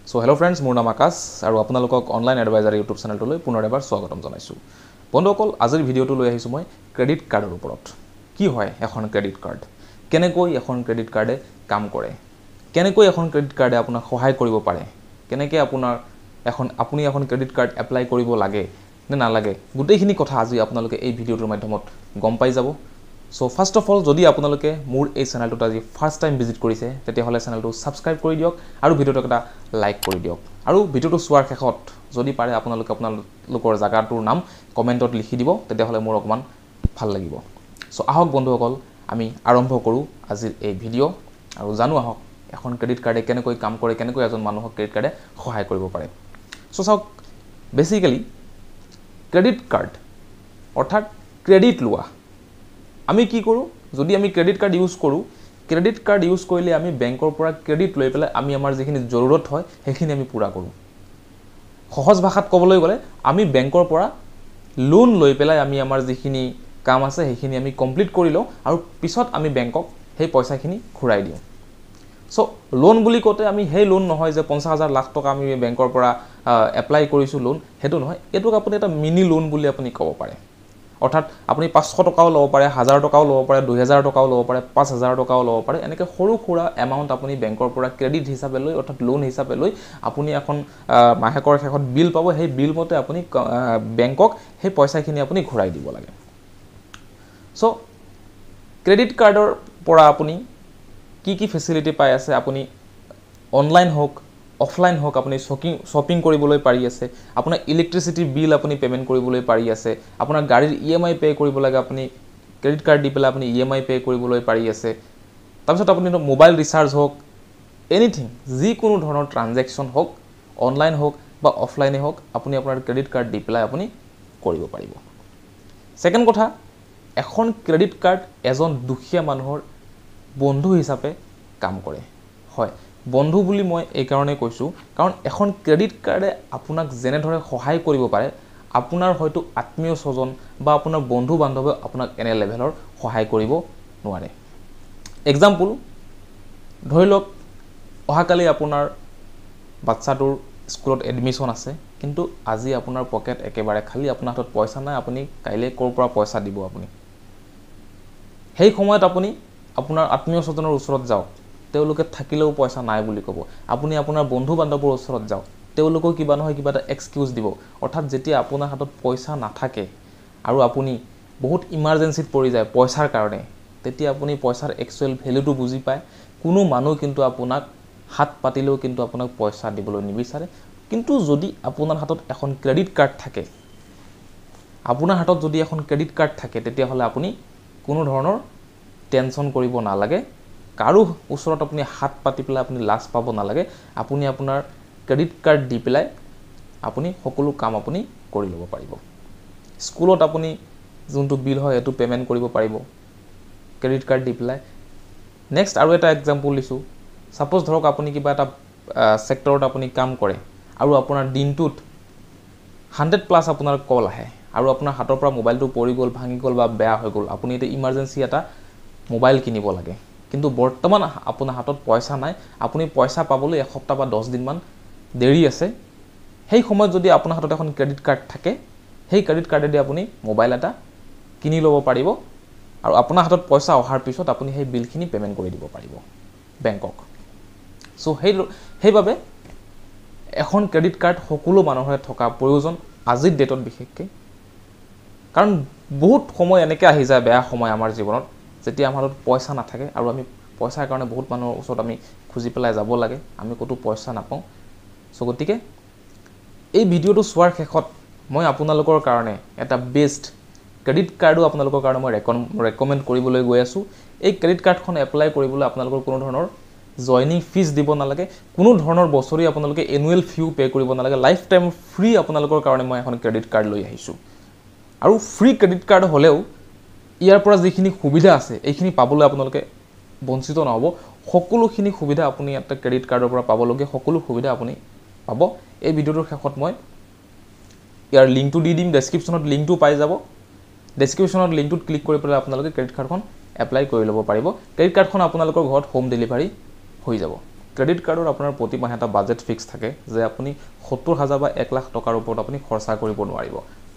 So hello' friends, মোৰ নাম আকাশ আৰু আপোনালোকক অনলাইন এডভাইজাৰী ইউটিউব চেনেলটোলৈ পুনৰ এবাৰ স্বাগতম জনাইছোঁ। বন্ধুসকল, আজিৰ ভিডিঅ'টো লৈ আহিছোঁ মই ক্ৰেডিট কাৰ্ডৰ ওপৰত। কি হয় এখন ক্ৰেডিট কাৰ্ড, কেনেকৈ এখন ক্ৰেডিট কাৰ্ডে কাম কৰে, কেনেকৈ এখন ক্ৰেডিট কাৰ্ডে আপোনাক সহায় কৰিব পাৰে, কেনেকৈ আপুনি এখন ক্ৰেডিট কাৰ্ড এপ্লাই কৰিব লাগে নে নালাগে, গোটেইখিনি কথা আজি আপোনালোকে এই ভিডিঅ'টোৰ মাধ্যমত গম পাই যাব। সো ফাৰ্ষ্ট অফ অল, যদি আপোনালোকে মোৰ এই চেনেলটোত আজি ফাৰ্ষ্ট টাইম ভিজিট কৰিছে তেতিয়াহ'লে চেনেলটো ছাবস্ক্ৰাইব কৰি দিয়ক আৰু ভিডিঅ'টোক এটা লাইক কৰি দিয়ক। আৰু ভিডিঅ'টো চোৱাৰ শেষত যদি পাৰে আপোনালোকে আপোনালোকৰ জাগাটোৰ নাম কমেণ্টত লিখি দিব, তেতিয়াহ'লে মোৰ অকণমান ভাল লাগিব। সো আহক বন্ধুসকল, আমি আৰম্ভ কৰোঁ আজিৰ এই ভিডিঅ' আৰু জানো আহক এখন ক্ৰেডিট কাৰ্ডে কেনেকৈ কাম কৰে, কেনেকৈ এজন মানুহক ক্ৰেডিট কাৰ্ডে সহায় কৰিব পাৰে। সো চাওক, বেচিকেলি ক্ৰেডিট কাৰ্ড অৰ্থাৎ ক্ৰেডিট লোৱা। আমি কি কৰোঁ, যদি আমি ক্ৰেডিট কাৰ্ড ইউজ কৰোঁ, ক্ৰেডিট কাৰ্ড ইউজ কৰিলে আমি বেংকৰ পৰা ক্ৰেডিট লৈ পেলাই আমি আমাৰ যিখিনি জৰুৰত হয় সেইখিনি আমি পূৰা কৰোঁ। সহজ ভাষাত ক'বলৈ গ'লে আমি বেংকৰ পৰা লোন লৈ পেলাই আমি আমাৰ যিখিনি কাম আছে সেইখিনি আমি কমপ্লিট কৰি লওঁ আৰু পিছত আমি বেংকক সেই পইচাখিনি ঘূৰাই দিওঁ। চ' লোন বুলি কওঁতে আমি সেই লোন নহয় যে 50,000 লাখ টকা আমি বেংকৰ পৰা এপ্লাই কৰিছোঁ লোন, সেইটো নহয়। এইটোক আপুনি এটা মিনি লোন বুলি আপুনি ক'ব পাৰে। অৰ্থাৎ আপুনি 500 টকাও ল'ব পাৰে, 1000 টকাও ল'ব পাৰে, 2000 টকাও ল'ব পাৰে, 5000 টকাও ল'ব পাৰে। এনেকৈ সৰু সুৰা এমাউণ্ট আপুনি বেংকৰ পৰা ক্ৰেডিট হিচাপে লৈ, অৰ্থাৎ লোন হিচাপে লৈ আপুনি এখন মাহেকৰ শেষত বিল পাব। সেই বিল মতে আপুনি বেংকক সেই পইচাখিনি আপুনি ঘূৰাই দিব লাগে। চ' ক্ৰেডিট কাৰ্ডৰ পৰা আপুনি কি কি ফেচিলিটি পাই আছে, আপুনি অনলাইন হওক অফলাইন হওক আপুনি শ্বপিং কৰিবলৈ পাৰি আছে, আপোনাৰ ইলেক্ট্ৰিচিটিৰ বিল আপুনি পে'মেণ্ট কৰিবলৈ পাৰি আছে, আপোনাৰ গাড়ীৰ EMI পে' কৰিব লাগে, আপুনি ক্ৰেডিট কাৰ্ড দি পেলাই আপুনি EMI পে' কৰিবলৈ পাৰি আছে। তাৰপিছত আপুনি মোবাইল ৰিচাৰ্জ হওক, এনিথিং, যিকোনো ধৰণৰ ট্ৰানজেকশ্যন হওক, অনলাইন হওক বা অফলাইনে হওক, আপুনি আপোনাৰ ক্ৰেডিট কাৰ্ড দি পেলাই আপুনি কৰিব পাৰিব। ছেকেণ্ড কথা, এখন ক্ৰেডিট কাৰ্ড এজন দুখীয়া মানুহৰ বন্ধু হিচাপে কাম কৰে। হয়, বন্ধু বুলি মই এইকাৰণে কৈছোঁ কাৰণ এখন ক্ৰেডিট কাৰ্ডে আপোনাক যেনেদৰে সহায় কৰিব পাৰে, আপোনাৰ হয়তো আত্মীয় স্বজন বা আপোনাৰ বন্ধু বান্ধৱে আপোনাক এনে লেভেলৰ সহায় কৰিব নোৱাৰে। এক্সাম্পল, ধৰি লওক অহাকালি আপোনাৰ বাচ্চাটোৰ স্কুলত এডমিশ্যন আছে, কিন্তু আজি আপোনাৰ পকেট একেবাৰে খালী, আপোনাৰ হাতত পইচা নাই, আপুনি কাইলৈ ক'ৰ পৰা পইচা দিব আপুনি। সেই সময়ত আপুনি আপোনাৰ আত্মীয় স্বজনৰ ওচৰত যাওক, তেওঁলোকে থাকিলেও পইচা নাই বুলি ক'ব। আপুনি আপোনাৰ বন্ধু বান্ধৱৰ ওচৰত যাওক, তেওঁলোকেও কিবা নহয় কিবা এটা এক্সকিউজ দিব। অৰ্থাৎ যেতিয়া আপোনাৰ হাতত পইচা নাথাকে আৰু আপুনি বহুত ইমাৰ্জেঞ্চিত পৰি যায় পইচাৰ কাৰণে, তেতিয়া আপুনি পইচাৰ একচুৱেল ভেলুটো বুজি পায়। কোনো মানুহ কিন্তু আপোনাক হাত পাতিলেও কিন্তু আপোনাক পইচা দিবলৈ নিবিচাৰে। কিন্তু যদি আপোনাৰ হাতত এখন ক্ৰেডিট কাৰ্ড থাকে, তেতিয়াহ'লে আপুনি কোনো ধৰণৰ টেনশ্যন কৰিব নালাগে, কাৰো ওচৰত আপুনি হাত পাতি পেলাই আপুনি লাজ পাব নালাগে। আপুনি আপোনাৰ ক্ৰেডিট কাৰ্ড দি পেলাই আপুনি সকলো কাম আপুনি কৰি ল'ব পাৰিব। স্কুলত আপুনি যোনটো বিল হয় সেইটো পে'মেণ্ট কৰিব পাৰিব ক্ৰেডিট কাৰ্ড দি পেলাই। নেক্সট আৰু এটা এক্সাম্পল দিছোঁ। ছাপ'জ ধৰক আপুনি কিবা এটা ছেক্টৰত আপুনি কাম কৰে আৰু আপোনাৰ দিনটোত 100+ আপোনাৰ কল আহে আৰু আপোনাৰ হাতৰ পৰা মোবাইলটো পৰি গ'ল, ভাঙি গ'ল বা বেয়া হৈ গ'ল। আপুনি এতিয়া ইমাৰ্জেঞ্চি এটা মোবাইল কিনিব লাগে, কিন্তু বৰ্তমান আপোনাৰ হাতত পইচা নাই, আপুনি পইচা পাবলৈ এসপ্তাহ বা 10 দিনমান দেৰি আছে। সেই সময়ত যদি আপোনাৰ হাতত এখন ক্ৰেডিট কাৰ্ড থাকে, সেই ক্ৰেডিট কাৰ্ডেদি আপুনি মোবাইল এটা কিনি ল'ব পাৰিব আৰু আপোনাৰ হাতত পইচা অহাৰ পিছত আপুনি সেই বিলখিনি পে'মেণ্ট কৰি দিব পাৰিব বেংকক। চ' সেইবাবে এখন ক্ৰেডিট কাৰ্ড সকলো মানুহৰে থকা প্ৰয়োজন আজিৰ ডেটত বিশেষকৈ। কাৰণ বহুত সময় এনেকৈ আহি যায়, বেয়া সময় আমাৰ জীৱনত, যেতিয়া আমাৰ হাতত পইচা নাথাকে আৰু আমি পইচাৰ কাৰণে বহুত মানুহৰ ওচৰত আমি খুজি পেলাই যাব লাগে, আমি ক'তো পইচা নাপাওঁ। চ' গতিকে এই ভিডিঅ'টো চোৱাৰ শেষত মই আপোনালোকৰ কাৰণে এটা বেষ্ট ক্ৰেডিট কাৰ্ডো আপোনালোকৰ কাৰণে মই ৰেকমেণ্ড কৰিবলৈ গৈ আছোঁ। এই ক্ৰেডিট কাৰ্ডখন এপ্লাই কৰিবলৈ আপোনালোকৰ কোনো ধৰণৰ জইনিং ফিজ দিব নালাগে, কোনো ধৰণৰ বছৰি আপোনালোকে এনুৱেল ফিও পে' কৰিব নালাগে। লাইফ টাইম ফ্ৰী আপোনালোকৰ কাৰণে মই এখন ক্ৰেডিট কাৰ্ড লৈ আহিছোঁ। আৰু ফ্ৰী ক্ৰেডিট কাৰ্ড হ'লেও ইয়াৰ পৰা যিখিনি সুবিধা আছে এইখিনি পাবলৈ আপোনালোকে বঞ্চিত নহ'ব। সকলোখিনি সুবিধা আপুনি এটা ক্ৰেডিট কাৰ্ডৰ পৰা পাবলগীয়া সকলো সুবিধা আপুনি পাব। এই ভিডিঅ'টোৰ শেষত মই ইয়াৰ লিংকটো দি দিম, ডেছক্ৰিপশ্যনত লিংকটো পাই যাব। ডেছক্ৰিপশ্যনত লিংকটোত ক্লিক কৰি পেলাই আপোনালোকে ক্ৰেডিট কাৰ্ডখন এপ্লাই কৰি ল'ব পাৰিব। ক্ৰেডিট কাৰ্ডখন আপোনালোকৰ ঘৰত হোম ডেলিভাৰী হৈ যাব। ক্ৰেডিট কাৰ্ডৰ আপোনাৰ প্ৰতি মাহে এটা বাজেট ফিক্স থাকে যে আপুনি 70,000 বা 1 লাখ টকাৰ ওপৰত আপুনি খৰচা কৰিব নোৱাৰিব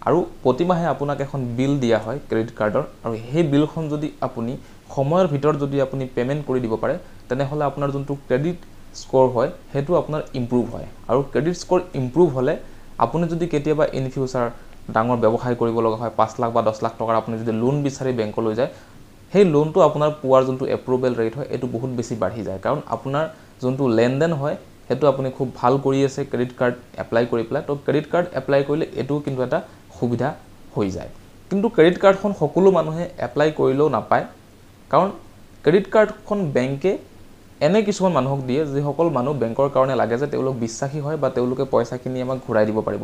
আৰু প্ৰতি মাহে আপোনাক এখন বিল দিয়া হয় ক্ৰেডিট কাৰ্ডৰ আৰু সেই বিলখন যদি আপুনি সময়ৰ ভিতৰত যদি আপুনি পেমেন্ট কৰি দিব পাৰে তেনেহলে আপোনাৰ যোনটো ক্ৰেডিট স্কোৰ হয় হেতু আপোনাৰ ইমপ্ৰুভ হয় আৰু ক্ৰেডিট স্কোৰ ইমপ্ৰুভ হলে আপুনি যদি কেতিয়াবা ইন ফিউচাৰ ডাঙৰ ব্যৱসায় কৰিব লগা হয় 5 লাখ বা 10 লাখ টকাৰ আপুনি যদি লোন বিচাৰি বেংকলৈ যায় সেই লোনটো আপোনাৰ পুৱাৰ যোনটো এপ্ৰুভেল ৰেট হয় এটো বহুত বেছি বাঢ়ি যায় কাৰণ আপোনাৰ যোনটো লেনদেন হয় হেতু আপুনি খুব ভাল কৰি আছে ক্ৰেডিট কাৰ্ড এপ্লাই কৰি পেলাই তো ক্ৰেডিট কাৰ্ড এপ্লাই কৰিলে এটো কিন্তু এটা সুবিধা হৈ যায় কিন্তু ক্ৰেডিট কাৰ্ডখন সকলো মানুহে এপ্লাই কৰিলেও নাপায় কাৰণ ক্ৰেডিট কাৰ্ডখন বেংকে এনে কিছুমান মানুহক দিয়ে যে সকল মানুহ বেংকৰ কাৰণে লাগে যে তেওঁলোক বিশ্বাসী হয় বা তেওঁলোকে পইচাখিনি আমাক ঘূৰাই দিব পাৰিব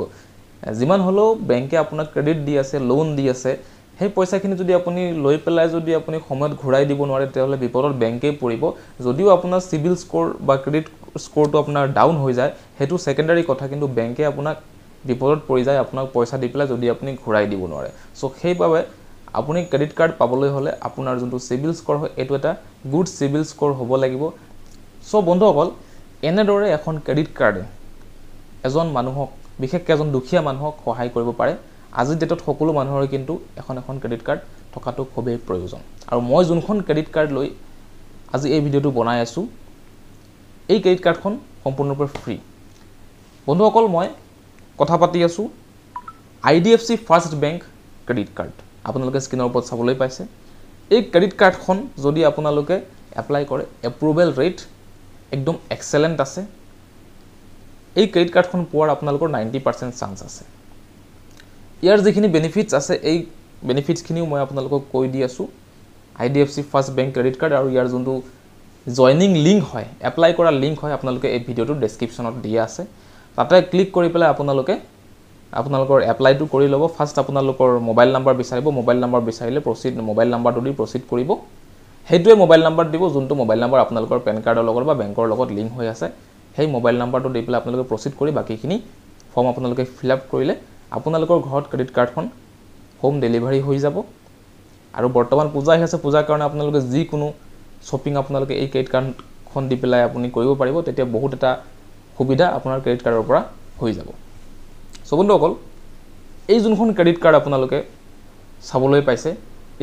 যিমান হলো বেংকে আপোনাক ক্ৰেডিট দি আছে লোন দি আছে সেই পইচাখিনি যদি আপুনি লৈ পেলাই যদি আপুনি সময়ত ঘূৰাই দিব নোৱাৰে তেতিয়াহলে বিপদত বেংকে পৰিব যদিও আপোনাৰ সিবিল স্কোৰ বা ক্ৰেডিট স্কোৰটো আপোনাৰ ডাউন হৈ যায় হেতু সেকেন্ডাৰী কথা কিন্তু বেংকে আপোনাক বিপদত পৰি যায় আপোনাক পইচা দি পেলাই যদি আপুনি ঘূৰাই দিব নোৱাৰে সো সেইবাবে আপুনি ক্ৰেডিট কাৰ্ড পাবলৈ হলে আপোনাৰ যোনটো সিবিল স্কোৰ হয় এটো এটা গুড সিবিল স্কোৰ হ'ব লাগিব সো বন্ধুসকল এনেদৰে এখন ক্ৰেডিট কাৰ্ডে এজন মানুহক বিশেষকৈ এজন দুখীয়া মানুহক সহায় কৰিব পাৰে আজিৰ ডেটত সকলো মানুহৰ কিন্তু এখন ক্ৰেডিট কাৰ্ড থকাটো খুবেই প্ৰয়োজন আৰু মই যোনখন ক্ৰেডিট কাৰ্ড লৈ আজি এই ভিডিওটো বনাই আছো এই ক্ৰেডিট কাৰ্ডখন সম্পূৰ্ণৰূপে ফ্ৰী বন্ধুসকল মই কথা পাতি আছো IDFC first bank credit card আপোনালোকে স্ক্ৰিনৰ ওপৰত চাবলৈ পাইছে এই ক্ৰেডিট কাৰ্ডখন যদি আপোনালোকে এপ্লাই কৰে এপ্ৰুভেল ৰেট একদম এক্সেলেন্ট আছে এই ক্ৰেডিট কাৰ্ডখন পোৱাৰ আপোনালোকৰ 90% চান্স আছে ইয়াৰ যিখিনি বেনিফিটস আছে এই বেনিফিটস খিনিও মই আপোনালোকক কৈ দি আছো IDFC first bank credit card আৰু ইয়াৰ যোনটো জয়নিং লিংক হয় এপ্লাই কৰা লিংক হয় আপোনালোকে এই ভিডিওটো ডেসক্ৰিপচনত দিয়া আছে তাতে ক্লিক কৰি পেলাই আপোনালোকৰ এপ্লাইটো কৰি ল'ব ফাৰ্ষ্ট আপোনালোকৰ মোবাইল নাম্বাৰ বিচাৰিব মোবাইল নাম্বাৰ বিচাৰিলে প্ৰসিড মোবাইল নাম্বাৰটো দি প্ৰসিড কৰিব হেতুৱে মোবাইল নাম্বাৰ দিব যোনটো মোবাইল নাম্বাৰ আপোনালোকৰ পেন কাৰ্ডৰ লগত বা বেংকৰ লগত লিংক হৈ আছে সেই মোবাইল নাম্বাৰটো দি পেলাই আপোনালোকে প্ৰসিড কৰি বাকিখিনি ফৰ্ম আপোনালোকে ফিল আপ কৰিলে আপোনালোকৰ ঘৰত ক্ৰেডিট কাৰ্ডখন হোম ডেলিভাৰী হৈ যাব আৰু বৰ্তমান পূজা আছে পূজাৰ কাৰণে আপোনালোকে যি কোনো শপিং আপোনালোকে এই ক্ৰেডিট কাৰ্ডখন দি পেলাই আপুনি কৰিব পাৰিব তেতিয়া বহুত এটা সুবিধা আপোনাৰ ক্ৰেডিট কাৰ্ডৰ পৰা হৈ যাব সো বন্ধুসকল এই যোনখন ক্ৰেডিট কাৰ্ড আপোনালোকে চাবলৈ পাইছে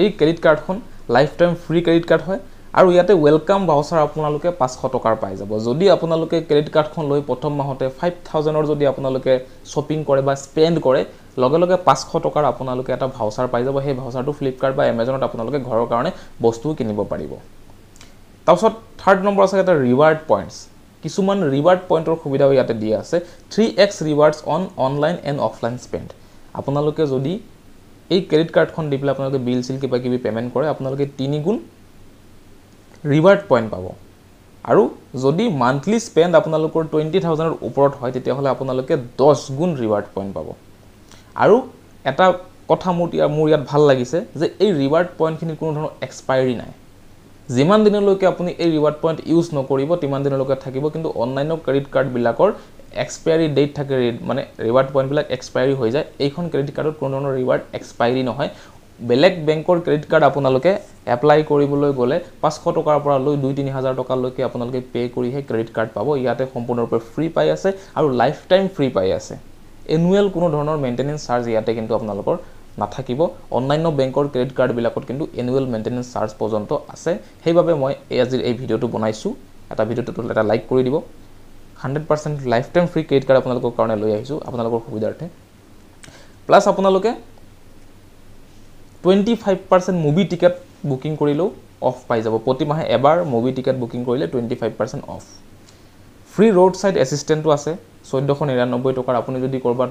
এই ক্ৰেডিট কাৰ্ডখন life time free credit card হয় আৰু ইয়াতে ওয়েলকাম ভাউচাৰ আপোনালোকে 500 টকাৰ পাই যাব যদি আপোনালোকে ক্ৰেডিট কাৰ্ডখন লৈ প্ৰথম মাহতে 5000 ৰ যদি আপোনালোকে শপিং কৰে বা স্পেন্ড কৰে লগে লগে 500 টকাৰ আপোনালোকে এটা ভাউচাৰ পাই যাব সেই ভাউচাৰটো ফ্লিপকাৰ্ট বা এমাজনত আপোনালোকে ঘৰৰ কাৰণে বস্তু কিনিব পাৰিব তাৰপিছত থাৰ্ড নম্বৰ আছে এটা ৰিৱাৰ্ড পইণ্টস কিছুমান ৰিৱাৰ্ড পইণ্টৰ সুবিধা ইয়াতে দিয়া আছে 3x rewards on online and offline spend আপোনালোকে যদি এই ক্ৰেডিট কাৰ্ডখন দি পেলাই আপোনালোকে বিল সিল কিবা কিবি পেমেন্ট কৰে আপোনালোকে 3 গুণ ৰিৱাৰ্ড পইণ্ট পাব আৰু যদি মান্থলি স্পেন্ড আপোনালোকৰ 20000 ৰ ওপৰত হয় তেতিয়া হলে আপোনালোকে 10 গুণ ৰিৱাৰ্ড পইণ্ট পাব আৰু এটা কথা মোৰ ইয়াত ভাল লাগিছে যে এই ৰিৱাৰ্ড পইণ্টখিনি কোনো ধৰণৰ এক্সপায়াৰী নাই যিমান দিনলৈকে আপুনি এই ৰিৱাৰ্ড পইণ্ট ইউজ নকৰিব তিমান দিনলৈকে থাকিব কিন্তু অনলাইনৰ ক্ৰেডিট কাৰ্ড বিলাকৰ এক্সপায়াৰী ডেট থাকে মানে ৰিৱাৰ্ড পইণ্ট বিলাক এক্সপায়াৰী হৈ যায় এইখন ক্ৰেডিট কাৰ্ডত কোনো ধৰণৰ ৰিৱাৰ্ড এক্সপায়াৰী নহয় বেলেগ বেংকৰ ক্ৰেডিট কাৰ্ড আপোনালোকে এপ্লাই কৰিবলৈ গলে 500 টকাৰ পৰা লৈ 2-3000 টকা লৈকে আপোনালোকে পে কৰিহে ক্ৰেডিট কাৰ্ড পাব ইয়াতে সম্পূৰ্ণৰূপে ফ্ৰী পাই আছে আৰু লাইফ টাইম ফ্ৰী পাই আছে এনুৱেল কোনো ধৰণৰ মেইনটেনেন্স চাৰ্জ ইয়াতে কিন্তু আপোনালোকৰ নাথাকিব অনলাইন বেংকৰ ক্ৰেডিট কাৰ্ড বিলাকত কিন্তু এনুৱেল মেইনটেনেন্স চাৰ্জ পৰ্যন্ত আছে সেইবাবে মই আজিৰ এই ভিডিওটো বনাইছো এটা ভিডিওটো এটা লাইক কৰি দিব 100% life time free credit card আপোনালোকৰ কাৰণে লৈ আহিছো আপোনালোকৰ সুবিধাৰ্থে প্লাস আপোনালোকে 25% মুভি টিকেট বুকিং কৰিলেও অফ পাই যাব প্ৰতি মাহে এবাৰ মুভি টিকেট বুকিং কৰিলে 25% অফ ফ্ৰী ৰোড সাইড এসিস্ট্যান্টও আছে 1499 টকাৰ আপুনি যদি কৰবাত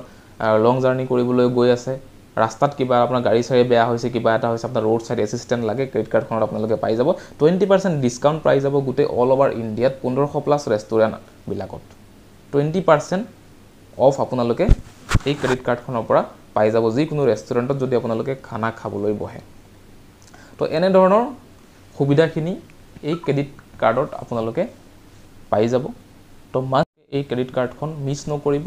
লং জাৰ্নি কৰিবলৈ গৈ আছে ৰাস্তাত কিবা আপোনাৰ গাড়ী চাৰি বেয়া হৈছে কিবা এটা হৈছে আপোনাৰ ৰোড সাইড এসিস্ট্যান্ট লাগে ক্ৰেডিট কাৰ্ডখনত আপোনালোকে পাই যাব 20% ডিসকাউন্ট পাই যাব গুটে অল ওভাৰ ইন্ডিয়াত 1500 প্লাস ৰেষ্টুৰেন্ট বিলাকত 20% অফ আপোনালোকে এই ক্ৰেডিট কাৰ্ডখনৰ পৰা পাই যাব যি কোনো ৰেষ্টুৰেন্টত যদি আপোনালোকে খানা খাবলৈ বহে তো এনে ধৰণৰ সুবিধাখিনি এই ক্ৰেডিট কাৰ্ডত আপোনালোকে পাই যাব তো এই ক্ৰেডিট কাৰ্ডখন মিছ নকৰিব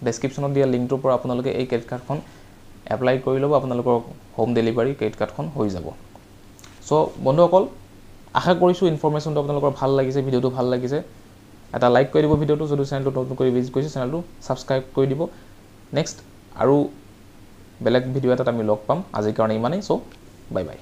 ডেসক্ৰিপচনত দিয়া লিংকটোৰ পৰা আপোনালোকে এই ক্ৰেডিট কাৰ্ডখন এপ্লাই কৰি ল'ব আপোনালোকৰ হোম ডেলিভাৰী ক্ৰেডিট কাৰ্ডখন হৈ যাব সো বন্ধুসকল আশা কৰিছো ইনফৰমেশনটো আপোনালোকৰ ভাল লাগিছে ভিডিওটো ভাল লাগিছে এটা লাইক কৰি দিব ভিডিঅ'টো যদি চেনেলটো নতুন কৰি ভিজিট কৰিছে চেনেলটো ছাবস্ক্ৰাইব কৰি দিব নেক্সট আৰু বেলেগ ভিডিঅ' এটাত আমি লগ পাম আজিৰ কাৰণে ইমানেই চ' বাই বাই